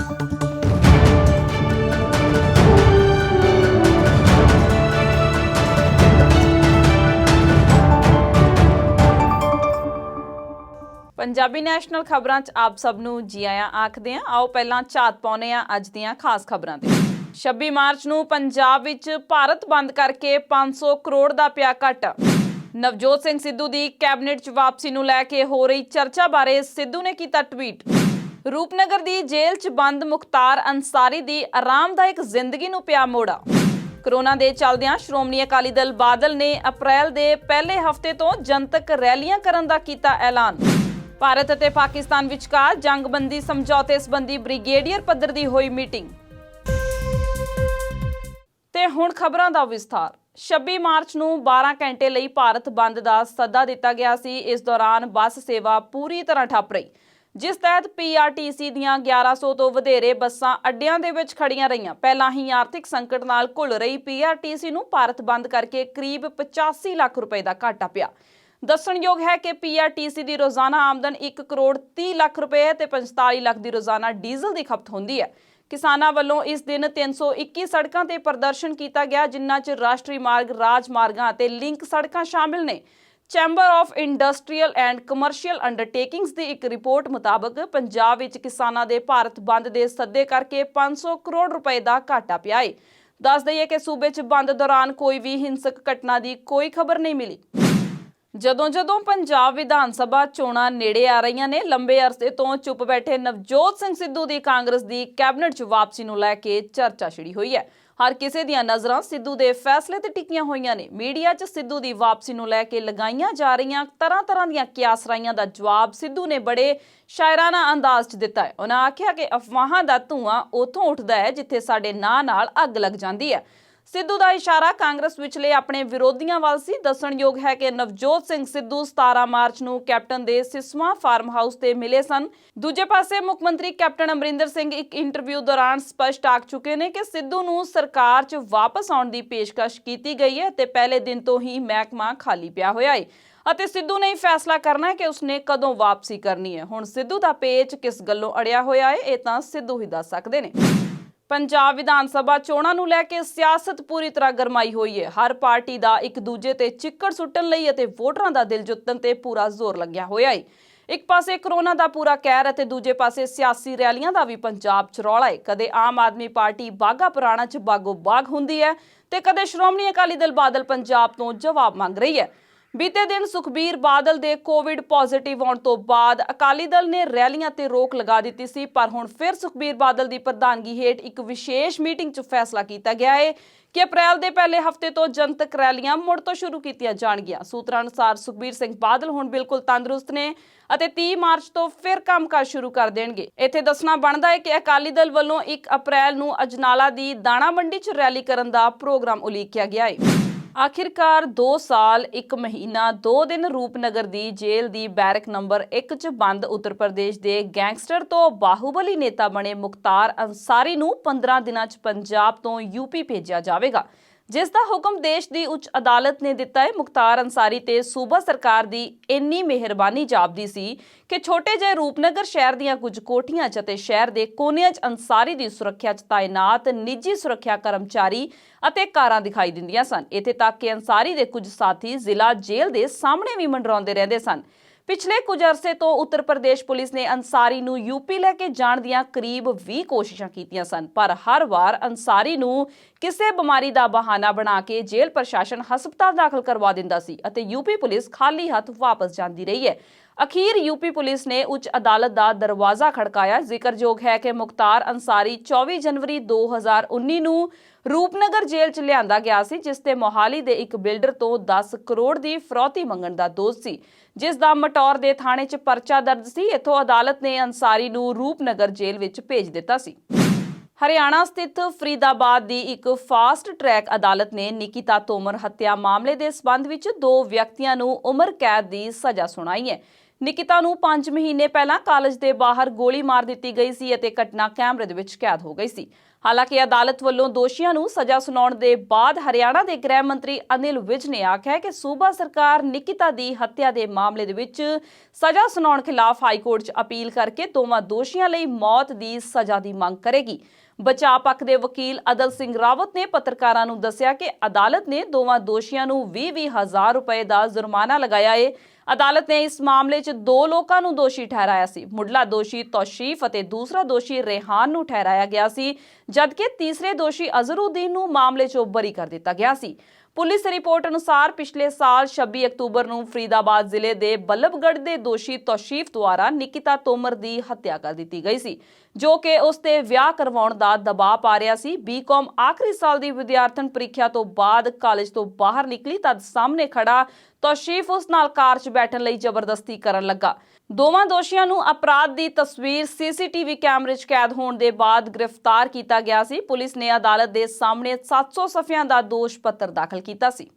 Punjabi national खबरां च आप सब नूं जी आया आखदे हां। आओ पहलां झात पाउने आ अज दीआं खास खबरां ते। 26 मार्च नूं पंजाब विच भारत बंद करके 500 करोड़ दा पिया घाटा। नवजोत सिंह सिद्धू दी कैबिनेट च वापसी नूं लैके हो रही चर्चा बारे सिद्धू ने कीता ट्वीट। रूपनगर दी जेल च बंद मुख्तार अंसारी दी आरामदायक जिंदगी नूं पिया मोड़ा। कोरोना दे चलदिआं श्रोमणी अकाली दल बादल ने अप्रैल दे पहले हफ्ते तो जनतक रैलियां करन दा कीता ऐलान। भारत ਅਤੇ ਪਾਕਿਸਤਾਨ ਵਿਚਕਾਰ ਜੰਗਬੰਦੀ ਸਮਝੌਤੇ ਸੰਬੰਧੀ ਬ੍ਰਿਗੇਡੀਅਰ ਪੱਧਰ ਦੀ ਹੋਈ ਮੀਟਿੰਗ। ਤੇ ਹੁਣ ਖਬਰਾਂ ਦਾ ਵਿਸਥਾਰ। 26 ਮਾਰਚ ਨੂੰ 12 ਘੰਟੇ ਲਈ ਭਾਰਤ ਬੰਦ ਦਾ ਸੱਦਾ ਦਿੱਤਾ ਗਿਆ ਸੀ। ਇਸ ਦੌਰਾਨ ਬੱਸ ਸੇਵਾ ਪੂਰੀ ਤਰ੍ਹਾਂ ਠੱਪ ਰਹੀ, ਜਿਸ ਤਹਿਤ ਪੀਆਰਟੀਸੀ ਦੀਆਂ 1100 ਤੋਂ ਵਧੇਰੇ ਬੱਸਾਂ ਅੱਡਿਆਂ ਦੇ ਵਿੱਚ ਖੜੀਆਂ ਰਹੀਆਂ। ਪਹਿਲਾਂ ਹੀ ਆਰਥਿਕ ਸੰਕਟ ਨਾਲ ਘੁਲ ਰਹੀ ਪੀਆਰਟੀਸੀ ਨੂੰ ਭਾਰਤ ਬੰਦ ਕਰਕੇ ਕਰੀਬ 85 ਲੱਖ ਰੁਪਏ ਦਾ ਘਾਟਾ ਪਿਆ। ਦੱਸਣਯੋਗ ਹੈ ਕਿ ਪੀਆਰਟੀਸੀ ਦੀ ਰੋਜ਼ਾਨਾ ਆਮਦਨ 1 ਕਰੋੜ 30 ਲੱਖ ਰੁਪਏ ਤੇ 45 ਲੱਖ ਦੀ ਰੋਜ਼ਾਨਾ ਡੀਜ਼ਲ ਦੀ ਖਪਤ ਹੁੰਦੀ ਹੈ। ਕਿਸਾਨਾਂ ਵੱਲੋਂ ਇਸ ਦਿਨ 321 ਸੜਕਾਂ ਤੇ ਪ੍ਰਦਰਸ਼ਨ ਕੀਤਾ ਗਿਆ, ਜਿਨ੍ਹਾਂ 'ਚ ਰਾਸ਼ਟਰੀ ਮਾਰਗ, ਰਾਜ ਮਾਰਗਾਂ ਅਤੇ ਲਿੰਕ ਸੜਕਾਂ ਸ਼ਾਮਿਲ ਨੇ। Chamber of industrial and commercial undertakings ਦੀ ਇੱਕ ਰਿਪੋਰਟ ਮੁਤਾਬਕ ਪੰਜਾਬ ਵਿੱਚ ਕਿਸਾਨਾਂ ਦੇ ਭਾਰਤ ਬੰਦ ਦੇ ਸੱਦੇ ਕਰਕੇ 500 ਕਰੋੜ ਰੁਪਏ ਦਾ ਘਾਟਾ ਪਿਆ ਹੈ। ਦੱਸ ਦਈਏ ਕਿ ਸੂਬੇ 'ਚ ਬੰਦ ਦੌਰਾਨ ਕੋਈ ਵੀ ਹਿੰਸਕ ਘਟਨਾ ਦੀ ਕੋਈ ਖਬਰ ਨਹੀਂ ਮਿਲੀ। ਜਦੋਂ ਪੰਜਾਬ ਵਿਧਾਨ ਸਭਾ ਚੋਣਾਂ ਨੇੜੇ ਆ ਰਹੀਆਂ ਨੇ, ਲੰਬੇ ਅਰਸੇ ਤੋਂ ਚੁੱਪ ਬੈਠੇ ਨਵਜੋਤ ਸਿੰਘ ਸਿੱਧੂ ਦੀ ਕਾਂਗਰਸ ਦੀ ਕੈਬਨਿਟ 'ਚ ਵਾਪਸੀ ਨੂੰ ਲੈ ਕੇ ਚਰਚਾ ਛਿੜੀ ਹੋਈ ਹੈ। ਹਰ ਕਿਸੇ ਦੀਆਂ ਨਜ਼ਰਾਂ ਸਿੱਧੂ ਦੇ ਫੈਸਲੇ ਤੇ ਟਿਕੀਆਂ ਹੋਈਆਂ ਨੇ। ਮੀਡੀਆ 'ਚ ਸਿੱਧੂ ਦੀ ਵਾਪਸੀ ਨੂੰ ਲੈ ਕੇ ਲਗਾਈਆਂ ਜਾ ਰਹੀਆਂ ਤਰ੍ਹਾਂ ਦੀਆਂ ਕਿਆਸਰਾਈਆਂ ਦਾ ਜਵਾਬ ਸਿੱਧੂ ਨੇ ਬੜੇ ਸ਼ਾਇਰਾਨਾ ਅੰਦਾਜ਼ 'ਚ ਦਿੱਤਾ ਹੈ। ਉਹਨਾਂ ਆਖਿਆ ਕਿ ਅਫਵਾਹਾਂ ਦਾ ਧੂੰਆਂ ਉੱਥੋਂ ਉੱਠਦਾ ਹੈ ਜਿੱਥੇ ਸਾਡੇ ਨਾਂ ਨਾਲ ਅੱਗ ਲੱਗ ਜਾਂਦੀ ਹੈ। ਸਿੱਧੂ ਦਾ ਇਸ਼ਾਰਾ ਕਾਂਗਰਸ ਵਿਚਲੇ ਆਪਣੇ ਵਿਰੋਧੀਆਂ ਵੱਲ ਸੀ। ਦੱਸਣਯੋਗ ਹੈ ਕਿ ਨਵਜੋਤ ਸਿੰਘ ਸਿੱਧੂ 17 ਮਾਰਚ ਨੂੰ ਕੈਪਟਨ ਦੇ ਸਿਸਵਾ ਫਾਰਮ ਹਾਊਸ ਤੇ ਮਿਲੇ ਸਨ। ਦੂਜੇ ਪਾਸੇ ਮੁੱਖ ਮੰਤਰੀ ਕੈਪਟਨ ਅਮਰਿੰਦਰ ਸਿੰਘ ਇੱਕ ਇੰਟਰਵਿਊ ਦੌਰਾਨ ਸਪਸ਼ਟ ਆਖ ਚੁੱਕੇ ਨੇ ਕਿ ਸਿੱਧੂ ਨੂੰ ਸਰਕਾਰ 'ਚ ਵਾਪਸ ਆਉਣ ਦੀ ਪੇਸ਼ਕਸ਼ ਕੀਤੀ ਗਈ ਹੈ ਤੇ ਪਹਿਲੇ ਦਿਨ ਤੋਂ ਹੀ ਮਹਿਕਮਾ ਖਾਲੀ ਪਿਆ ਹੋਇਆ ਹੈ ਅਤੇ ਸਿੱਧੂ ਨੇ ਫੈਸਲਾ ਕਰਨਾ ਹੈ ਕਿ ਉਸਨੇ ਕਦੋਂ ਵਾਪਸੀ ਕਰਨੀ ਹੈ। ਹੁਣ ਸਿੱਧੂ ਦਾ ਪੇਚ ਕਿਸ ਗੱਲੋਂ ਅੜਿਆ ਹੋਇਆ ਹੈ, ਇਹ ਤਾਂ ਸਿੱਧੂ ਹੀ ਦੱਸ ਸਕਦੇ ਨੇ। ਪੰਜਾਬ ਵਿਧਾਨ ਸਭਾ ਚੋਣਾਂ ਨੂੰ ਲੈ ਕੇ ਸਿਆਸਤ ਪੂਰੀ ਤਰ੍ਹਾਂ ਗਰਮਾਈ ਹੋਈ ਹੈ। ਹਰ ਪਾਰਟੀ ਦਾ ਇੱਕ ਦੂਜੇ ਤੇ ਚਿੱਕੜ ਸੁੱਟਣ ਲਈ ਅਤੇ ਵੋਟਰਾਂ ਦਾ ਦਿਲ ਜਿੱਤਣ ਤੇ ਪੂਰਾ ਜ਼ੋਰ ਲੱਗਿਆ ਹੋਇਆ ਹੈ। ਇੱਕ ਪਾਸੇ ਕਰੋਨਾ ਦਾ ਪੂਰਾ ਕਹਿਰ ਅਤੇ ਦੂਜੇ ਪਾਸੇ ਸਿਆਸੀ ਰੈਲੀਆਂ ਦਾ ਵੀ ਪੰਜਾਬ 'ਚ ਰੌਲਾ ਹੈ। ਕਦੇ ਆਮ ਆਦਮੀ ਪਾਰਟੀ ਬਾਘਾ ਪੁਰਾਣਾ 'ਚ ਬਾਗੋ ਬਾਗ ਹੁੰਦੀ ਹੈ ਤੇ ਕਦੇ ਸ਼੍ਰੋਮਣੀ ਅਕਾਲੀ ਦਲ ਬਾਦਲ ਪੰਜਾਬ ਤੋਂ ਜਵਾਬ ਮੰਗ ਰਹੀ ਹੈ। ਬੀਤੇ ਦਿਨ ਸੁਖਬੀਰ ਬਾਦਲ ਦੇ ਕੋਵਿਡ ਪੋਜ਼ਿਟਿਵ ਆਉਣ ਤੋਂ ਬਾਅਦ ਅਕਾਲੀ ਦਲ ਨੇ ਰੈਲੀਆਂ ਤੇ ਰੋਕ ਲਗਾ ਦਿੱਤੀ ਸੀ, ਪਰ ਹੁਣ ਫਿਰ ਸੁਖਬੀਰ ਬਾਦਲ ਦੀ ਪ੍ਰਧਾਨਗੀ ਹੇਠ ਇੱਕ ਵਿਸ਼ੇਸ਼ ਮੀਟਿੰਗ 'ਚ ਫੈਸਲਾ ਕੀਤਾ ਗਿਆ ਹੈ ਕਿ ਅਪ੍ਰੈਲ ਦੇ ਪਹਿਲੇ ਹਫ਼ਤੇ ਤੋਂ ਜਨਤਕ ਰੈਲੀਆਂ ਮੁੜ ਤੋਂ ਸ਼ੁਰੂ ਕੀਤੀਆਂ ਜਾਣਗੀਆਂ। ਸੂਤਰਾਂ ਅਨੁਸਾਰ ਸੁਖਬੀਰ ਸਿੰਘ ਬਾਦਲ ਹੁਣ ਬਿਲਕੁਲ ਤੰਦਰੁਸਤ ਨੇ ਅਤੇ 30 ਮਾਰਚ ਤੋਂ ਫਿਰ ਕੰਮਕਾਜ ਸ਼ੁਰੂ ਕਰ ਦੇਣਗੇ। ਇੱਥੇ ਦੱਸਣਾ ਬਣਦਾ ਹੈ ਕਿ ਅਕਾਲੀ ਦਲ ਵੱਲੋਂ 1 ਅਪ੍ਰੈਲ ਨੂੰ ਅਜਨਾਲਾ ਦੀ ਦਾਣਾ ਮੰਡੀ 'ਚ ਰੈਲੀ ਕਰਨ ਦਾ ਪ੍ਰੋਗਰਾਮ ਉਲੀਕਿਆ ਗਿਆ ਹੈ। ਆਖਿਰਕਾਰ 2 ਸਾਲ 1 ਮਹੀਨਾ 2 ਦਿਨ ਰੂਪਨਗਰ ਦੀ ਜੇਲ੍ਹ ਦੀ ਬੈਰਕ ਨੰਬਰ 1 'ਚ ਬੰਦ ਉੱਤਰ ਪ੍ਰਦੇਸ਼ ਦੇ ਗੈਂਗਸਟਰ ਤੋਂ ਬਾਹੂਬਲੀ ਨੇਤਾ ਬਣੇ ਮੁਖਤਾਰ ਅੰਸਾਰੀ ਨੂੰ 15 ਦਿਨਾਂ 'ਚ ਪੰਜਾਬ ਤੋਂ ਯੂਪੀ ਭੇਜਿਆ ਜਾਵੇਗਾ, ਜਿਸ ਦਾ ਹੁਕਮ ਦੇਸ਼ ਦੀ ਉੱਚ ਅਦਾਲਤ ਨੇ ਦਿੱਤਾ ਹੈ। ਮੁਖਤਾਰ ਅੰਸਾਰੀ ਤੇ ਸੂਬਾ ਸਰਕਾਰ ਦੀ ਇੰਨੀ ਮਿਹਰਬਾਨੀ ਜਾਪਦੀ ਸੀ ਕਿ ਛੋਟੇ ਜਿਹੇ ਰੂਪਨਗਰ ਸ਼ਹਿਰ ਦੀਆਂ ਕੁਝ ਕੋਠੀਆਂ 'ਚ ਅਤੇ ਸ਼ਹਿਰ ਦੇ ਕੋਨਿਆਂ 'ਚ ਅੰਸਾਰੀ ਦੀ ਸੁਰੱਖਿਆ 'ਚ ਤਾਇਨਾਤ ਨਿੱਜੀ ਸੁਰੱਖਿਆ ਕਰਮਚਾਰੀ ਅਤੇ ਕਾਰਾਂ ਦਿਖਾਈ ਦਿੰਦੀਆਂ ਸਨ। ਇੱਥੇ ਤੱਕ ਕਿ ਅੰਸਾਰੀ ਦੇ ਕੁਝ ਸਾਥੀ ਜ਼ਿਲ੍ਹਾ ਜੇਲ੍ਹ ਦੇ ਸਾਹਮਣੇ ਵੀ ਮੰਡਰਾਉਂਦੇ ਰਹਿੰਦੇ ਸਨ। ਪਿਛਲੇ ਕੁਝ ਅਰਸੇ ਤੋਂ ਉੱਤਰ ਪ੍ਰਦੇਸ਼ ਪੁਲਿਸ ਨੇ ਅੰਸਾਰੀ ਨੂੰ ਯੂਪੀ ਲੈ ਕੇ ਜਾਣ ਦੀਆਂ ਕਰੀਬ 20 ਕੋਸ਼ਿਸ਼ਾਂ ਕੀਤੀਆਂ ਸਨ, ਪਰ ਹਰ ਵਾਰ ਅੰਸਾਰੀ ਨੂੰ ਕਿਸੇ ਬਿਮਾਰੀ ਦਾ ਬਹਾਨਾ ਬਣਾ ਕੇ ਜੇਲ੍ਹ ਪ੍ਰਸ਼ਾਸਨ ਹਸਪਤਾਲ ਦਾਖਲ ਕਰਵਾ ਦਿੰਦਾ ਸੀ ਅਤੇ ਯੂਪੀ ਪੁਲਿਸ ਖਾਲੀ ਹੱਥ ਵਾਪਸ ਜਾਂਦੀ ਰਹੀ ਹੈ। ਅਖੀਰ ਯੂਪੀ ਪੁਲਿਸ ਨੇ ਉੱਚ ਅਦਾਲਤ ਦਾ ਦਰਵਾਜ਼ਾ ਖੜਕਾਇਆ। ਜ਼ਿਕਰਯੋਗ ਹੈ ਕਿ ਮੁਖਤਾਰ ਅੰਸਾਰੀ 24 ਜਨਵਰੀ 2019 ਨੂੰ ਰੂਪਨਗਰ ਜੇਲ੍ਹ 'ਚ ਲਿਆਂਦਾ ਗਿਆ ਸੀ, ਜਿਸ ਤੇ ਮੋਹਾਲੀ ਦੇ ਇੱਕ ਬਿਲਡਰ ਤੋਂ 10 ਕਰੋੜ ਦੀ ਫਰੌਤੀ ਮੰਗਣ ਦਾ ਦੋਸ਼ ਸੀ, ਜਿਸ ਦਾ ਮਟੌਰ ਦੇ ਥਾਣੇ 'ਚ ਪਰਚਾ ਦਰਜ ਸੀ। ਇੱਥੋਂ ਅਦਾਲਤ ਨੇ ਅੰਸਾਰੀ ਨੂੰ ਰੂਪਨਗਰ ਜੇਲ੍ਹ ਵਿੱਚ ਭੇਜ ਦਿੱਤਾ ਸੀ। ਹਰਿਆਣਾ ਸਥਿਤ ਫਰੀਦਾਬਾਦ ਦੀ ਇੱਕ ਫਾਸਟ ਟਰੈਕ ਅਦਾਲਤ ਨੇ ਨਿਕਿਤਾ ਤੋਮਰ ਹੱਤਿਆ ਮਾਮਲੇ ਦੇ ਸਬੰਧ ਵਿੱਚ 2 ਵਿਅਕਤੀਆਂ ਨੂੰ ਉਮਰ ਕੈਦ ਦੀ ਸਜ਼ਾ ਸੁਣਾਈ ਹੈ। ਨਿਕਿਤਾ ਨੂੰ 5 ਮਹੀਨੇ ਪਹਿਲਾਂ ਕਾਲਜ ਦੇ ਬਾਹਰ ਗੋਲੀ ਮਾਰ ਦਿੱਤੀ ਗਈ ਸੀ ਅਤੇ ਘਟਨਾ ਕੈਮਰੇ ਦੇ ਵਿੱਚ ਕੈਦ ਹੋ ਗਈ ਸੀ। ਹਾਲਾਂਕਿ ਅਦਾਲਤ ਵੱਲੋਂ ਦੋਸ਼ੀਆਂ ਨੂੰ ਸਜ਼ਾ ਸੁਣਾਉਣ ਦੇ ਬਾਅਦ ਹਰਿਆਣਾ ਦੇ ਗ੍ਰਹਿ ਮੰਤਰੀ ਅਨਿਲ ਵਿਜ ਨੇ ਆਖਿਆ ਕਿ ਸੂਬਾ ਸਰਕਾਰ ਨਿਕਿਤਾ ਦੀ ਹੱਤਿਆ ਦੇ ਮਾਮਲੇ ਦੇ ਵਿੱਚ ਸਜ਼ਾ ਸੁਣਾਉਣ ਖਿਲਾਫ ਹਾਈ ਕੋਰਟ 'ਚ ਅਪੀਲ ਕਰਕੇ ਦੋਵਾਂ ਦੋਸ਼ੀਆਂ ਲਈ ਮੌਤ ਦੀ ਸਜ਼ਾ ਦੀ ਮੰਗ ਕਰੇਗੀ। ਬਚਾਅ ਪੱਖ ਦੇ ਵਕੀਲ ਅਦਲ ਸਿੰਘ ਰਾਵਤ ਨੇ ਪੱਤਰਕਾਰਾਂ ਨੂੰ ਦੱਸਿਆ ਕਿ ਅਦਾਲਤ ਨੇ ਦੋਵਾਂ ਦੋਸ਼ੀਆਂ ਨੂੰ 20-20 ਹਜ਼ਾਰ ਰੁਪਏ ਦਾ ਜੁਰਮਾਨਾ ਲਗਾਇਆ ਹੈ। ਅਦਾਲਤ ਨੇ ਇਸ ਮਾਮਲੇ 'ਚ 2 ਲੋਕਾਂ ਨੂੰ ਦੋਸ਼ੀ ਠਹਿਰਾਇਆ ਸੀ। ਮੁੱਢਲਾ ਦੋਸ਼ੀ ਤੌਸ਼ੀਫ ਅਤੇ ਦੂਸਰਾ ਦੋਸ਼ੀ ਰੇਹਾਨ ਨੂੰ ਠਹਿਰਾਇਆ ਗਿਆ ਸੀ, ਜਦਕਿ ਤੀਸਰੇ ਦੋਸ਼ੀ ਅਜ਼ਹਰਉਦੀਨ ਨੂੰ ਮਾਮਲੇ 'ਚੋਂ ਬਰੀ ਕਰ ਦਿੱਤਾ ਗਿਆ ਸੀ। ਪੁਲਿਸ ਰਿਪੋਰਟ ਅਨੁਸਾਰ ਪਿਛਲੇ ਸਾਲ 26 ਅਕਤੂਬਰ ਨੂੰ ਫਰੀਦਾਬਾਦ ਜ਼ਿਲ੍ਹੇ ਦੇ ਬੱਲਭਗੜ੍ਹ ਦੇ ਦੋਸ਼ੀ ਤੌਸ਼ੀਫ ਦੁਆਰਾ ਨਿਕਿਤਾ ਤੋਮਰ ਦੀ ਹੱਤਿਆ ਕਰ ਦਿੱਤੀ ਗਈ ਸੀ, ਜੋ ਕਿ ਉਸ ਤੇ ਵਿਆਹ ਕਰਵਾਉਣ ਦਾ ਦਬਾਅ ਪਾ ਰਿਹਾ ਸੀ। ਬੀਕਾਮ ਆਖਰੀ ਸਾਲ ਦੀ ਵਿਦਿਆਰਥਣ ਪ੍ਰੀਖਿਆ ਤੋਂ ਬਾਅਦ ਕਾਲਜ ਤੋਂ ਬਾਹਰ ਨਿਕਲੀ ਤਦ ਸਾਹਮਣੇ ਖੜਾ ਤੌਸ਼ੀਫ ਉਸ ਨਾਲ ਕਾਰ 'ਚ ਬੈਠਣ ਲਈ ਜ਼ਬਰਦਸਤੀ ਕਰਨ ਲੱਗਾ। ਦੋਵਾਂ ਦੋਸ਼ੀਆਂ ਨੂੰ ਅਪਰਾਧ ਦੀ ਤਸਵੀਰ ਸੀਸੀਟੀਵੀ ਕੈਮਰੇ 'ਚ ਕੈਦ ਹੋਣ ਦੇ ਬਾਅਦ ਗ੍ਰਿਫਤਾਰ ਕੀਤਾ ਗਿਆ ਸੀ। ਪੁਲਿਸ ਨੇ ਅਦਾਲਤ ਦੇ ਸਾਹਮਣੇ 700 ਸਫ਼ਿਆਂ ਦਾ ਦੋਸ਼ ਪੱਤਰ ਦਾਖਲ ਕੀਤਾ ਸੀ।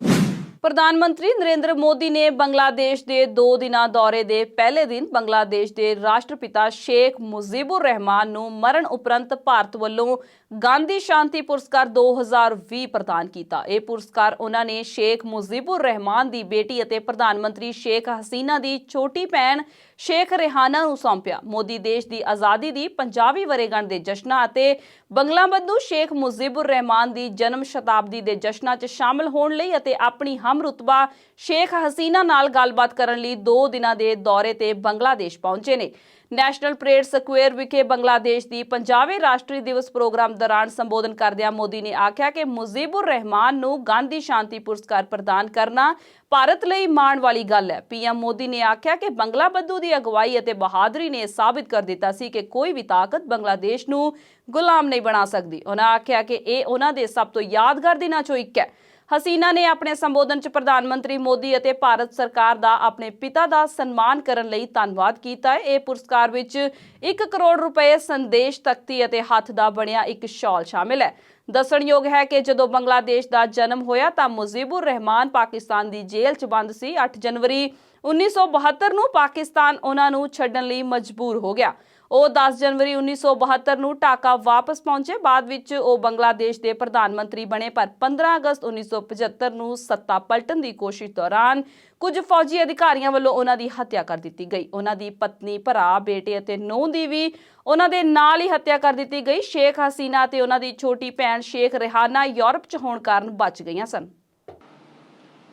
ਪ੍ਰਧਾਨ ਮੰਤਰੀ ਨਰਿੰਦਰ ਮੋਦੀ ਨੇ ਬੰਗਲਾਦੇਸ਼ ਦੇ 2 ਦਿਨਾਂ ਦੌਰੇ ਦੇ ਪਹਿਲੇ ਦਿਨ ਬੰਗਲਾਦੇਸ਼ ਦੇ ਰਾਸ਼ਟਰਪਿਤਾ ਸ਼ੇਖ ਮੁਜੀਬੁਰ ਰਹਿਮਾਨ ਨੂੰ ਮਰਨ ਉਪਰੰਤ ਭਾਰਤ ਵੱਲੋਂ ਗਾਂਧੀ ਸ਼ਾਂਤੀ ਪੁਰਸਕਾਰ 2020 ਪ੍ਰਦਾਨ ਕੀਤਾ। ਇਹ ਪੁਰਸਕਾਰ ਉਹਨਾਂ ਨੇ ਸ਼ੇਖ ਮੁਜੀਬੁਰ ਰਹਿਮਾਨ ਦੀ ਬੇਟੀ ਅਤੇ ਪ੍ਰਧਾਨ ਮੰਤਰੀ ਸ਼ੇਖ ਹਸੀਨਾ ਦੀ ਛੋਟੀ ਭੈਣ ਸ਼ੇਖ ਰੇਹਾਨਾ ਨੂੰ ਸੌਂਪਿਆ। ਮੋਦੀ ਦੇਸ਼ ਦੀ ਆਜ਼ਾਦੀ ਦੀ 50ਵੀਂ ਵਰ੍ਹੇਗੰਢ ਦੇ ਜਸ਼ਨਾਂ ਅਤੇ ਬੰਗਲਾਬੰਧੂ ਸ਼ੇਖ ਮੁਜੀਬੁਰ ਰਹਿਮਾਨ ਦੀ ਜਨਮ ਸ਼ਤਾਬਦੀ ਦੇ ਜਸ਼ਨਾਂ 'ਚ ਸ਼ਾਮਲ ਹੋਣ ਲਈ ਅਤੇ ਆਪਣੀ ਹਮਰੁਤਬਾ ਸ਼ੇਖ ਹਸੀਨਾ ਨਾਲ ਗੱਲਬਾਤ ਕਰਨ ਲਈ 2 ਦਿਨਾਂ ਦੇ ਦੌਰੇ ਤੇ ਬੰਗਲਾਦੇਸ਼ ਪਹੁੰਚੇ ਨੇ। ਨੈਸ਼ਨਲ ਪਰੇਡ ਸਕੁਅਰ ਵਿਖੇ ਬੰਗਲਾਦੇਸ਼ ਦੀ 50ਵੇਂ ਰਾਸ਼ਟਰੀ ਦਿਵਸ ਪ੍ਰੋਗਰਾਮ ਦੌਰਾਨ ਸੰਬੋਧਨ ਕਰਦਿਆਂ ਮੋਦੀ ਨੇ ਆਖਿਆ ਕਿ ਮੁਜੀਬੁਰ ਰਹਿਮਾਨ ਨੂੰ ਗਾਂਧੀ ਸ਼ਾਂਤੀ ਪੁਰਸਕਾਰ ਪ੍ਰਦਾਨ ਕਰਨਾ ਭਾਰਤ ਲਈ ਮਾਣ ਵਾਲੀ ਗੱਲ ਹੈ। ਪੀਐਮ ਮੋਦੀ ਨੇ ਆਖਿਆ ਕਿ ਬੰਗਲਾਬੰਧੂ ਦੀ ਅਗਵਾਈ ਅਤੇ ਬਹਾਦਰੀ ਨੇ ਸਾਬਿਤ ਕਰ ਦਿੱਤਾ ਸੀ ਕਿ ਕੋਈ ਵੀ ਤਾਕਤ ਬੰਗਲਾਦੇਸ਼ ਨੂੰ ਗੁਲਾਮ ਨਹੀਂ ਬਣਾ ਸਕਦੀ। ਉਹਨਾਂ ਆਖਿਆ ਕਿ ਇਹ ਉਹਨਾਂ ਦੇ ਸਭ ਤੋਂ ਯਾਦਗਾਰ ਦਿਨਾਂ 'ਚੋਂ ਇੱਕ ਹੈ। ਹਸੀਨਾ ਨੇ ਆਪਣੇ ਸੰਬੋਧਨ 'ਚ ਪ੍ਰਧਾਨ ਮੰਤਰੀ ਮੋਦੀ ਅਤੇ ਭਾਰਤ ਸਰਕਾਰ ਦਾ ਆਪਣੇ ਪਿਤਾ ਦਾ ਸਨਮਾਨ ਕਰਨ ਲਈ ਧੰਨਵਾਦ ਕੀਤਾ ਹੈ। ਇਹ ਪੁਰਸਕਾਰ ਵਿੱਚ 1 ਕਰੋੜ ਰੁਪਏ, ਸੰਦੇਸ਼ ਤਖਤੀ ਅਤੇ ਹੱਥ ਦਾ ਬਣਿਆ ਇੱਕ ਸ਼ਾਲ ਸ਼ਾਮਿਲ ਹੈ। ਦੱਸਣਯੋਗ ਹੈ ਕਿ ਜਦੋਂ ਬੰਗਲਾਦੇਸ਼ ਦਾ ਜਨਮ ਹੋਇਆ ਤਾਂ ਮੁਜੀਬੁਰ ਰਹਿਮਾਨ ਪਾਕਿਸਤਾਨ ਦੀ ਜੇਲ੍ਹ 'ਚ ਬੰਦ ਸੀ। 8 ਜਨਵਰੀ 1972 ਨੂੰ ਪਾਕਿਸਤਾਨ ਉਹਨਾਂ ਨੂੰ ਛੱਡਣ ਲਈ ਮਜਬੂਰ ਹੋ ਗਿਆ। ਉਹ 10 ਜਨਵਰੀ 1972 ਨੂੰ ਢਾਕਾ ਵਾਪਸ ਪਹੁੰਚੇ। ਬਾਅਦ ਵਿੱਚ ਉਹ ਬੰਗਲਾਦੇਸ਼ ਦੇ ਪ੍ਰਧਾਨ ਮੰਤਰੀ ਬਣੇ, ਪਰ 15 ਅਗਸਤ 1975 ਨੂੰ ਸੱਤਾ ਪਲਟਣ ਦੀ ਕੋਸ਼ਿਸ਼ ਦੌਰਾਨ ਕੁਝ ਫੌਜੀ ਅਧਿਕਾਰੀਆਂ ਵੱਲੋਂ ਉਹਨਾਂ ਦੀ ਹੱਤਿਆ ਕਰ ਦਿੱਤੀ ਗਈ। ਉਹਨਾਂ ਦੀ ਪਤਨੀ, ਭਰਾ, ਬੇਟੇ ਅਤੇ ਨੂੰਹ ਦੀ ਵੀ ਉਹਨਾਂ ਦੇ ਨਾਲ ਹੀ ਹੱਤਿਆ ਕਰ ਦਿੱਤੀ ਗਈ। ਸ਼ੇਖ ਹਸੀਨਾ ਅਤੇ ਉਹਨਾਂ ਦੀ ਛੋਟੀ ਭੈਣ ਸ਼ੇਖ ਰੇਹਾਨਾ ਯੂਰਪ 'ਚ ਹੋਣ ਕਾਰਨ ਬਚ ਗਈਆਂ ਸਨ।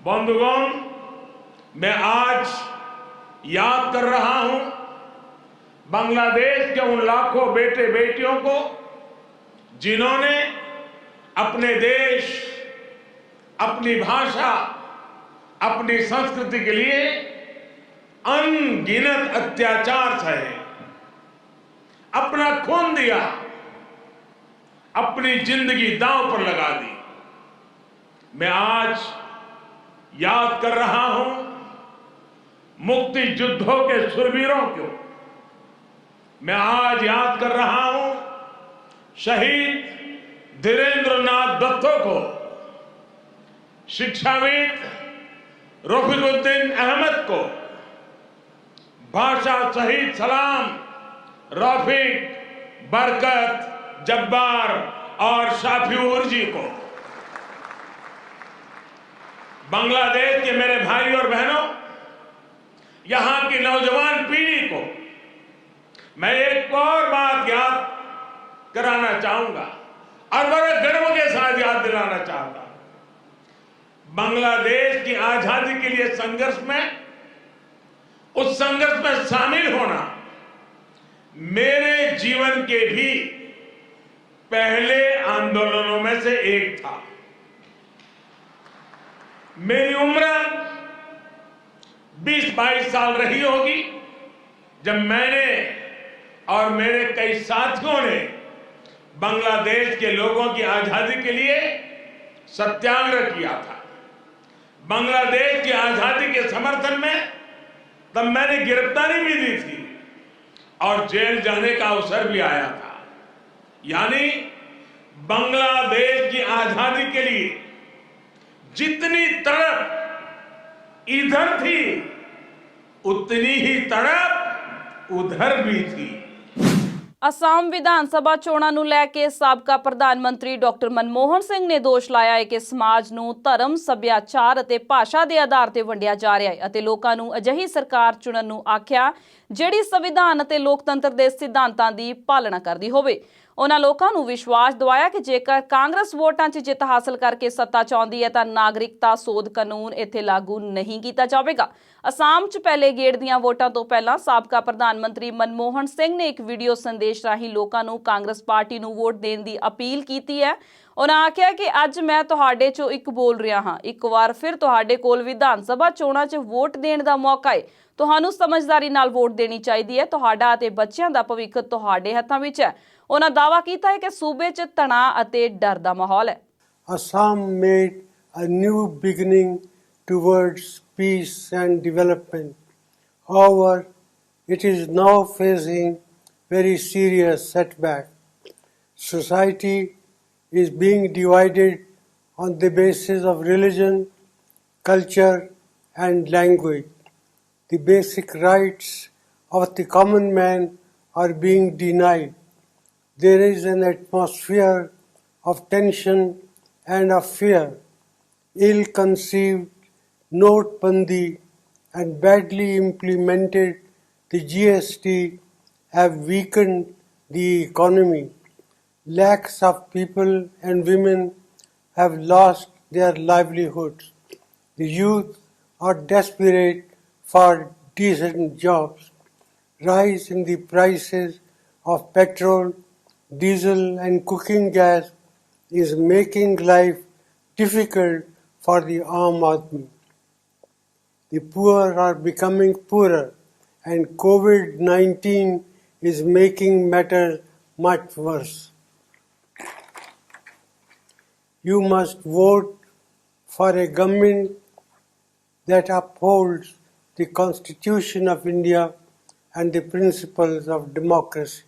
बंधुगण, मैं आज याद कर रहा हूं बांग्लादेश के उन लाखों बेटे बेटियों को जिन्होंने अपने देश, अपनी भाषा, अपनी संस्कृति के लिए अनगिनत अत्याचार सहे, अपना खून दिया, अपनी जिंदगी दांव पर लगा दी। मैं आज याद कर रहा हूं मुक्ति युद्धों के शूरवीरों को। मैं आज याद कर रहा हूं शहीद धीरेन्द्रनाथ दत्तो को, शिक्षाविद रफीकुद्दीन अहमद को, भाषा शहीद सलाम, रफीक, बरकत, जब्बार और शाफिउर जी को। बांग्लादेश के मेरे भाई और बहनों, यहां की नौजवान पीढ़ी को मैं एक और बात याद कराना चाहूंगा और बड़े गर्व के साथ याद दिलाना चाहता हूं। बांग्लादेश की आजादी के लिए संघर्ष में, उस संघर्ष में शामिल होना मेरे जीवन के भी पहले आंदोलनों में से एक था। मेरी उम्र 20-22 साल रही होगी जब मैंने और मेरे कई साथियों ने बांग्लादेश के लोगों की आजादी के लिए सत्याग्रह किया था। बांग्लादेश की आजादी के समर्थन में तब मैंने गिरफ्तारी भी दी थी और जेल जाने का अवसर भी आया था। यानी बांग्लादेश की आजादी के लिए जितनी तड़प इधर थी, उतनी ही तड़प उधर भी थी। ਅਸਾਮ ਵਿਧਾਨ ਸਭਾ ਚੋਣਾਂ ਨੂੰ ਲੈ ਕੇ ਸਾਬਕਾ ਪ੍ਰਧਾਨ ਮੰਤਰੀ ਡਾਕਟਰ ਮਨਮੋਹਨ ਸਿੰਘ ਨੇ ਦੋਸ਼ ਲਾਇਆ ਹੈ ਕਿ ਸਮਾਜ ਨੂੰ ਧਰਮ, ਸੱਭਿਆਚਾਰ ਅਤੇ ਭਾਸ਼ਾ ਦੇ ਆਧਾਰ ਤੇ ਵੰਡਿਆ ਜਾ ਰਿਹਾ ਹੈ ਅਤੇ ਲੋਕਾਂ ਨੂੰ ਅਜਿਹੀ ਸਰਕਾਰ ਚੁਣਨ ਨੂੰ ਆਖਿਆ ਜਿਹੜੀ ਸੰਵਿਧਾਨ ਅਤੇ ਲੋਕਤੰਤਰ ਦੇ ਸਿਧਾਂਤਾਂ ਦੀ ਪਾਲਣਾ ਕਰਦੀ ਹੋਵੇ। ਉਹਨਾਂ ਲੋਕਾਂ ਨੂੰ ਵਿਸ਼ਵਾਸ ਦਿਵਾਇਆ ਕਿ ਜੇਕਰ ਕਾਂਗਰਸ ਵੋਟਾਂ 'ਚ ਜਿੱਤ ਹਾਸਲ ਕਰਕੇ ਸੱਤਾ ਚਾਹੁੰਦੀ ਹੈ ਤਾਂ ਨਾਗਰਿਕਤਾ ਸੋਧ ਕਾਨੂੰਨ ਇੱਥੇ ਲਾਗੂ ਨਹੀਂ ਕੀਤਾ ਜਾਵੇਗਾ। ਅਸਾਮ 'ਚ ਪਹਿਲੇ ਗੇੜ ਦੀਆਂ ਵੋਟਾਂ ਤੋਂ ਪਹਿਲਾਂ ਸਾਬਕਾ ਪ੍ਰਧਾਨ ਮੰਤਰੀ ਮਨਮੋਹਨ ਸਿੰਘ ਨੇ ਇੱਕ ਵੀਡੀਓ ਸੰਦੇਸ਼ ਰਾਹੀਂ ਲੋਕਾਂ ਨੂੰ ਕਾਂਗਰਸ ਪਾਰਟੀ ਨੂੰ ਵੋਟ ਦੇਣ ਦੀ ਅਪੀਲ ਕੀਤੀ ਹੈ। ਉਹਨਾਂ ਆਖਿਆ ਕਿ ਅੱਜ ਮੈਂ ਤੁਹਾਡੇ 'ਚੋਂ ਇੱਕ ਬੋਲ ਰਿਹਾ ਹਾਂ। ਇੱਕ ਵਾਰ ਫਿਰ ਤੁਹਾਡੇ ਕੋਲ ਵਿਧਾਨ ਸਭਾ ਚੋਣਾਂ 'ਚ ਵੋਟ ਦੇਣ ਦਾ ਮੌਕਾ ਹੈ। ਤੁਹਾਨੂੰ ਸਮਝਦਾਰੀ ਨਾਲ ਵੋਟ ਦੇਣੀ ਚਾਹੀਦੀ ਹੈ। ਤੁਹਾਡਾ ਅਤੇ ਬੱਚਿਆਂ ਦਾ ਭਵਿੱਖ ਤੁਹਾਡੇ ਹੱਥਾਂ ਵਿੱਚ ਹੈ। ਉਹਨਾਂ ਦਾਅਵਾ ਕੀਤਾ ਹੈ ਕਿ ਸੂਬੇ 'ਚ ਤਣਾਅ ਅਤੇ ਡਰ ਦਾ ਮਾਹੌਲ ਹੈ। Assam made a new beginning towards peace and development. However, it is now facing very serious setback. Society is being divided on the basis of religion, culture, and language. The basic rights of the common man are being denied. There is an atmosphere of tension and of fear. Ill-conceived notebandi and badly implemented the GST have weakened the economy. Lakhs of people and women have lost their livelihoods. The youth are desperate for decent jobs. Rise in the prices of petrol, diesel and cooking gas is making life difficult for the Aam Aadmi. The poor are becoming poorer and COVID-19 is making matters much worse. You must vote for a government that upholds the Constitution of India and the principles of democracy.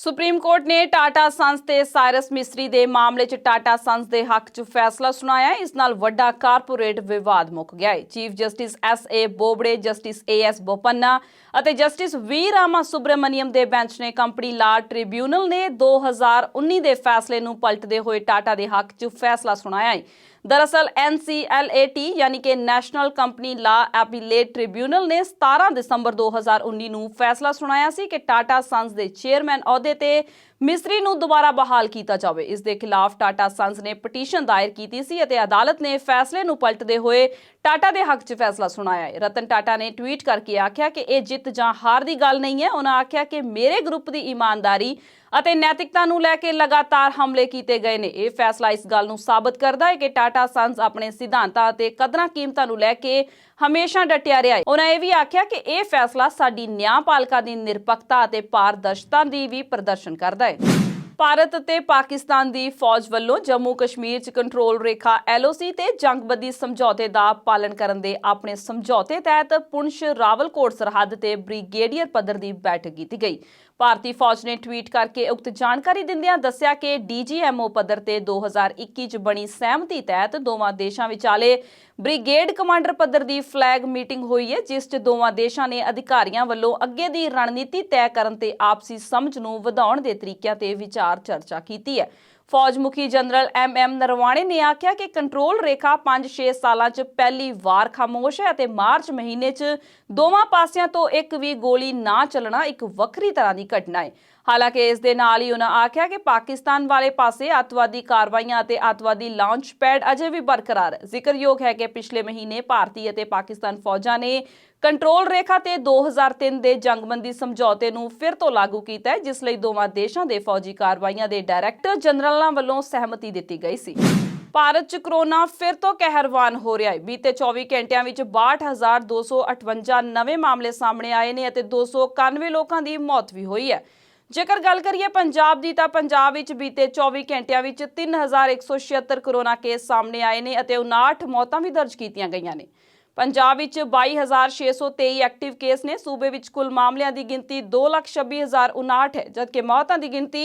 Supreme court ਨੇ ਟਾਟਾ ਸੰਸ ਤੇ ਸਾਇਰਸ ਮਿਸਤਰੀ ਦੇ ਮਾਮਲੇ 'ਚ ਟਾਟਾ ਸੰਸ ਦੇ ਹੱਕ 'ਚ ਫੈਸਲਾ ਸੁਣਾਇਆ। ਇਸ ਨਾਲ ਵੱਡਾ ਕਾਰਪੋਰੇਟ ਵਿਵਾਦ ਮੁੱਕ ਗਿਆ ਹੈ। Chief justice S.A. Bobde, justice A.S. Bopanna ਅਤੇ ਜਸਟਿਸ V. ਰਾਮਾ ਸੁਬਰਾਮਨੀਅਮ ਦੇ ਬੈਂਚ ਨੇ ਕੰਪਨੀ ਲਾਅ ਟ੍ਰਿਬਿਊਨਲ ਨੇ 2019 ਦੇ ਫੈਸਲੇ ਨੂੰ ਪਲਟਦੇ ਹੋਏ ਟਾਟਾ ਦੇ ਹੱਕ 'ਚ ਫੈਸਲਾ ਸੁਣਾਇਆ ਹੈ। ਦਰਅਸਲ NCLAT ਯਾਨੀ ਕਿ ਨੈਸ਼ਨਲ ਕੰਪਨੀ ਲਾਅ ਐਪੀਲੇਟ ਟ੍ਰਿਬਿਊਨਲ ਨੇ 17 ਦਸੰਬਰ 2019 ਨੂੰ ਫੈਸਲਾ ਸੁਣਾਇਆ ਸੀ ਕਿ ਟਾਟਾ ਸੰਸ ਦੇ ਚੇਅਰਮੈਨ ਅਹੁਦੇ ਤੇ ਮਿਸਤਰੀ ਨੂੰ ਦੁਬਾਰਾ ਬਹਾਲ ਕੀਤਾ ਜਾਵੇ। ਇਸ ਦੇ ਖਿਲਾਫ ਟਾਟਾ ਸੰਸ ਨੇ ਪਟੀਸ਼ਨ ਦਾਇਰ ਕੀਤੀ ਸੀ ਅਤੇ ਅਦਾਲਤ ਨੇ ਫੈਸਲੇ ਨੂੰ ਪਲਟਦੇ ਹੋਏ ਟਾਟਾ ਦੇ ਹੱਕ 'ਚ ਫੈਸਲਾ ਸੁਣਾਇਆ ਹੈ। ਰਤਨ ਟਾਟਾ ਨੇ ਟਵੀਟ ਕਰਕੇ ਆਖਿਆ ਕਿ ਇਹ ਜਿੱਤ ਜਾਂ ਹਾਰ ਦੀ ਗੱਲ ਨਹੀਂ ਹੈ। ਉਹਨਾਂ ਆਖਿਆ ਕਿ ਮੇਰੇ ਗਰੁੱਪ ਦੀ ਇਮਾਨਦਾਰੀ ਅਤੇ ਨੈਤਿਕਤਾ ਨੂੰ ਲੈ ਕੇ ਲਗਾਤਾਰ ਹਮਲੇ ਕੀਤੇ ਗਏ ਨੇ। ਇਹ ਫੈਸਲਾ ਇਸ ਗੱਲ ਨੂੰ ਸਾਬਤ ਕਰਦਾ ਹੈ ਕਿ ਟਾਟਾ ਸੰਸ ਆਪਣੇ ਸਿਧਾਂਤਾਂ ਅਤੇ ਕਦਰਾਂ ਕੀਮਤਾਂ ਨੂੰ ਲੈ ਕੇ ਹਮੇਸ਼ਾ ਡਟਿਆ ਰਿਹਾ ਹੈ। ਉਹਨਾਂ ਇਹ ਵੀ ਆਖਿਆ ਕਿ ਇਹ ਫੈਸਲਾ ਸਾਡੀ ਨਿਆਂਪਾਲਿਕਾ ਦੀ ਨਿਰਪੱਖਤਾ ਅਤੇ ਪਾਰਦਰਸ਼ਤਾ ਦੀ ਵੀ ਪ੍ਰਦਰਸ਼ਨ ਕਰਦਾ ਹੈ। ਭਾਰਤ ਅਤੇ ਪਾਕਿਸਤਾਨ ਦੀ ਫੌਜ ਵੱਲੋਂ ਜੰਮੂ ਕਸ਼ਮੀਰ 'ਚ ਕੰਟਰੋਲ ਰੇਖਾ LOC ਤੇ ਜੰਗਬੰਦੀ ਸਮਝੌਤੇ ਦਾ ਪਾਲਣ ਕਰਨ ਦੇ ਆਪਣੇ ਸਮਝੌਤੇ ਤਹਿਤ ਪੁੰਛ ਰਾਵਲਕੋਟ ਸਰਹੱਦ ਤੇ ਬ੍ਰਿਗੇਡੀਅਰ ਪੱਧਰ ਦੀ ਬੈਠਕ ਕੀਤੀ ਗਈ। ਭਾਰਤੀ ਫੌਜ ਨੇ ਟਵੀਟ ਕਰਕੇ ਉਕਤ ਜਾਣਕਾਰੀ ਦਿੰਦਿਆਂ ਦੱਸਿਆ ਕਿ DGMO ਪੱਧਰ ਤੇ 2021 'ਚ ਬਣੀ ਸਹਿਮਤੀ ਤਹਿਤ ਦੋਵਾਂ ਦੇਸ਼ਾਂ ਵਿਚਾਲੇ ਬ੍ਰਿਗੇਡ ਕਮਾਂਡਰ ਪੱਧਰ ਦੀ ਫਲੈਗ ਮੀਟਿੰਗ ਹੋਈ ਹੈ, ਜਿਸ 'ਚ ਦੋਵਾਂ ਦੇਸ਼ਾਂ ਨੇ ਅਧਿਕਾਰੀਆਂ ਵੱਲੋਂ ਅੱਗੇ ਦੀ ਰਣਨੀਤੀ ਤੈਅ ਕਰਨ ਤੇ ਆਪਸੀ ਸਮਝ ਨੂੰ ਵਧਾਉਣ ਦੇ ਤਰੀਕਿਆਂ ਤੇ ਵਿਚਾਰ ਚਰਚਾ ਕੀਤੀ ਹੈ। ਫੌਜ ਮੁਖੀ ਜਨਰਲ MM ਨਰਵਾਣੇ ਨੇ ਆਖਿਆ ਕਿ ਕੰਟਰੋਲ ਰੇਖਾ 5-6 ਸਾਲਾਂ 'ਚ ਪਹਿਲੀ ਵਾਰ ਖਾਮੋਸ਼ ਹੈ ਅਤੇ ਮਾਰਚ ਮਹੀਨੇ 'ਚ ਦੋਵਾਂ ਪਾਸਿਆਂ ਤੋਂ ਇੱਕ ਵੀ ਗੋਲੀ ਨਾ ਚੱਲਣਾ ਇੱਕ ਵੱਖਰੀ ਤਰ੍ਹਾਂ ਦੀ ਘਟਨਾ ਹੈ। ਹਾਲਾਂਕਿ ਇਸ ਦੇ ਨਾਲ ਹੀ ਉਹਨਾਂ ਆਖਿਆ ਕਿ ਪਾਕਿਸਤਾਨ ਵਾਲੇ ਪਾਸੇ ਅੱਤਵਾਦੀ ਕਾਰਵਾਈਆਂ ਅਤੇ ਅੱਤਵਾਦੀ ਲਾਂਚ ਪੈਡ ਅਜੇ ਵੀ ਬਰਕਰਾਰ ਹੈ। ਜ਼ਿਕਰਯੋਗ ਹੈ ਕਿ ਪਿਛਲੇ ਮਹੀਨੇ ਭਾਰਤੀ ਅਤੇ ਪਾਕਿਸਤਾਨ ਫੌਜਾਂ ਨੇ ਕੰਟਰੋਲ ਰੇਖਾ ਤੇ 2003 ਦੇ ਜੰਗਬੰਦੀ ਸਮਝੌਤੇ ਨੂੰ ਫਿਰ ਤੋਂ ਲਾਗੂ ਕੀਤਾ ਹੈ, ਜਿਸ ਲਈ ਦੋਵਾਂ ਦੇਸ਼ਾਂ ਦੇ ਫੌਜੀ ਕਾਰਵਾਈਆਂ ਦੇ ਡਾਇਰੈਕਟਰ ਜਨਰਲਾਂ ਵੱਲੋਂ ਸਹਿਮਤੀ ਦਿੱਤੀ ਗਈ ਸੀ। ਭਾਰਤ 'ਚ ਕਰੋਨਾ ਫਿਰ ਤੋਂ ਕਹਿਰਵਾਨ ਹੋ ਰਿਹਾ ਹੈ। ਬੀਤੇ 24 ਘੰਟਿਆਂ ਵਿੱਚ 62,258 ਨਵੇਂ ਮਾਮਲੇ ਸਾਹਮਣੇ ਆਏ ਨੇ ਅਤੇ 291 ਲੋਕਾਂ ਦੀ ਮੌਤ ਵੀ ਹੋਈ ਹੈ। ਜੇਕਰ ਗੱਲ ਕਰੀਏ ਪੰਜਾਬ ਦੀ ਤਾਂ ਪੰਜਾਬ ਵਿੱਚ ਬੀਤੇ 24 ਘੰਟਿਆਂ ਵਿੱਚ 3,176 ਕਰੋਨਾ ਕੇਸ ਸਾਹਮਣੇ ਆਏ ਨੇ ਅਤੇ 59 ਮੌਤਾਂ ਵੀ ਦਰਜ ਕੀਤੀਆਂ ਗਈਆਂ ਨੇ। ਪੰਜਾਬ ਵਿੱਚ 22,623 ਐਕਟਿਵ ਕੇਸ ਨੇ। ਸੂਬੇ ਵਿੱਚ ਕੁੱਲ ਮਾਮਲਿਆਂ ਦੀ ਗਿਣਤੀ 2,26,059 ਹੈ, ਜਦਕਿ ਮੌਤਾਂ ਦੀ ਗਿਣਤੀ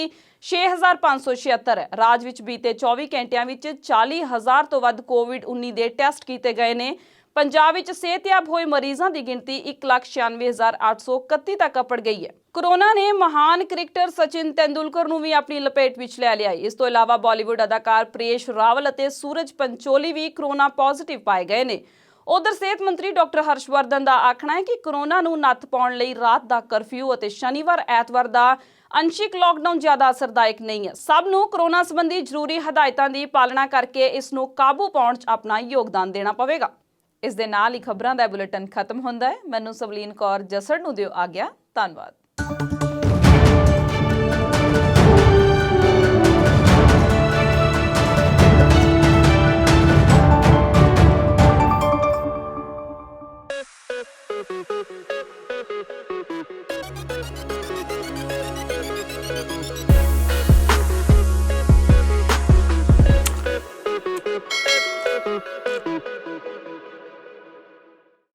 6,576 ਹੈ। ਰਾਜ ਵਿੱਚ ਬੀਤੇ 24 ਘੰਟਿਆਂ ਵਿੱਚ 40,000 ਤੋਂ ਵੱਧ COVID-19 ਦੇ ਟੈਸਟ ਕੀਤੇ ਗਏ ਨੇ। ਪੰਜਾਬ ਵਿੱਚ ਸਿਹਤਯਾਬ ਹੋਏ ਮਰੀਜ਼ਾਂ ਦੀ ਗਿਣਤੀ 1,96,831 ਤੱਕ ਅੱਪੜ ਗਈ ਹੈ। ਕੋਰੋਨਾ ਨੇ ਮਹਾਨ ਕ੍ਰਿਕਟਰ ਸਚਿਨ ਤੇਂਦੁਲਕਰ ਨੂੰ ਵੀ ਆਪਣੀ ਲਪੇਟ ਵਿੱਚ ਲੈ ਲਿਆ ਹੈ। ਇਸ ਤੋਂ ਇਲਾਵਾ ਬਾਲੀਵੁੱਡ ਅਦਾਕਾਰ ਪ੍ਰੇਸ਼ ਰਾਵਲ ਅਤੇ ਸੂਰਜ ਪੰਚੋਲੀ ਵੀ ਕੋਰੋਨਾ ਪੋਜ਼ਿਟਿਵ ਪਾਏ ਗਏ ਨੇ। ਉਧਰ ਸਿਹਤ ਮੰਤਰੀ ਡਾਕਟਰ ਹਰਸ਼ਵਰਧਨ ਦਾ ਆਖਣਾ ਹੈ ਕਿ ਕੋਰੋਨਾ ਨੂੰ ਨੱਥ ਪਾਉਣ ਲਈ ਰਾਤ ਦਾ ਕਰਫਿਊ ਅਤੇ ਸ਼ਨੀਵਾਰ ਐਤਵਾਰ ਦਾ ਅੰਸ਼ਿਕ ਲਾਕਡਾਊਨ ਜ਼ਿਆਦਾ ਅਸਰਦਾਇਕ ਨਹੀਂ ਹੈ। ਸਭ ਨੂੰ ਕੋਰੋਨਾ ਸੰਬੰਧੀ ਜ਼ਰੂਰੀ ਹਦਾਇਤਾਂ ਦੀ ਪਾਲਣਾ ਕਰਕੇ ਇਸ ਨੂੰ ਕਾਬੂ ਪਾਉਣ 'ਚ ਆਪਣਾ ਯੋਗਦਾਨ ਦੇਣਾ ਪਵੇਗਾ। ਇਸ ਦੇ ਨਾਲ ਹੀ ਖਬਰਾਂ ਦਾ ਬੁਲੇਟਿਨ ਖਤਮ ਹੁੰਦਾ ਹੈ। ਮੈਨੂੰ ਸਵਲੀਨ ਕੌਰ ਜਸੜ ਨੂੰ ਦਿਓ ਆਗਿਆ। ਧੰਨਵਾਦ।